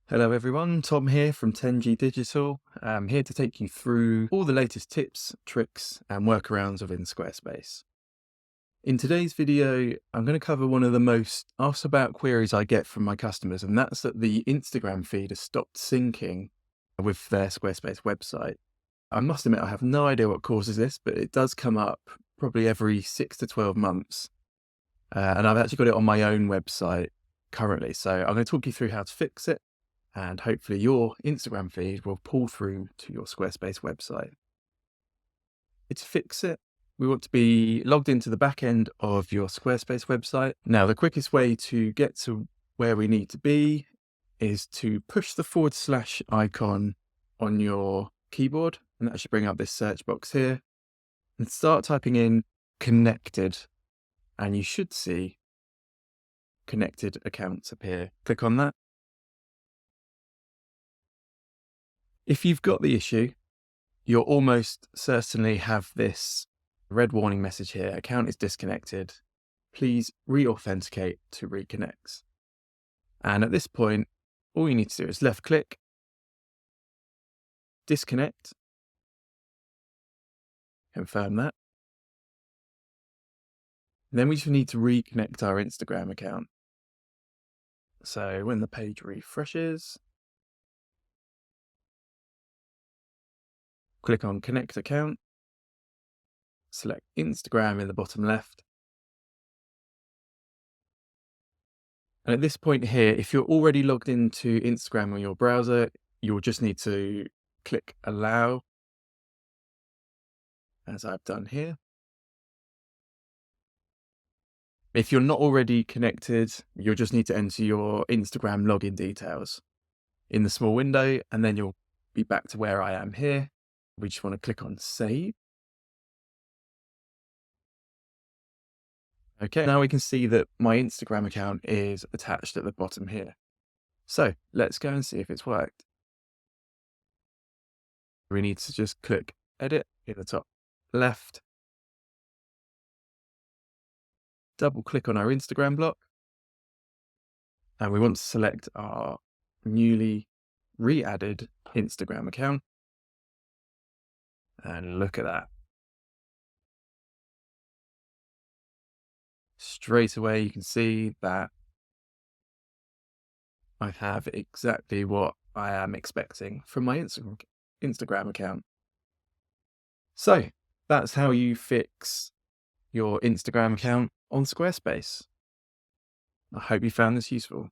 Hello everyone, Tom here from 10G Digital. I'm here to take you through all the latest tips, tricks and workarounds within Squarespace. In today's video, I'm going to cover one of the most asked about queries I get from my customers, and that's that the Instagram feed has stopped syncing with their Squarespace website. I must admit I have no idea what causes this, but it does come up probably every 6 to 12 months. And I've actually got it on my own website currently. So I'm going to talk you through how to fix it, and hopefully your Instagram feed will pull through to your Squarespace website. To fix it, we want to be logged into the back end of your Squarespace website. Now, the quickest way to get to where we need to be is to push the / icon on your keyboard, and that should bring up this search box here, and start typing in connected, and you should see connected accounts appear. Click on that. If you've got the issue, you'll almost certainly have this red warning message here: account is disconnected. Please re-authenticate to reconnect. And at this point, all you need to do is left click, disconnect, confirm that. Then we just need to reconnect our Instagram account. So when the page refreshes, click on connect account, select Instagram in the bottom left. And at this point here, if you're already logged into Instagram on your browser, you'll just need to click allow, as I've done here. If you're not already connected, you'll just need to enter your Instagram login details in the small window, and then you'll be back to where I am here. We just want to click on save. Okay, now we can see that my Instagram account is attached at the bottom here. So let's go and see if it's worked. We need to just click edit in the top left, double click on our Instagram block, and we want to select our newly re-added Instagram account. And look at that. Straight away, you can see that I have exactly what I am expecting from my Instagram account. So that's how you fix your Instagram account on Squarespace. I hope you found this useful.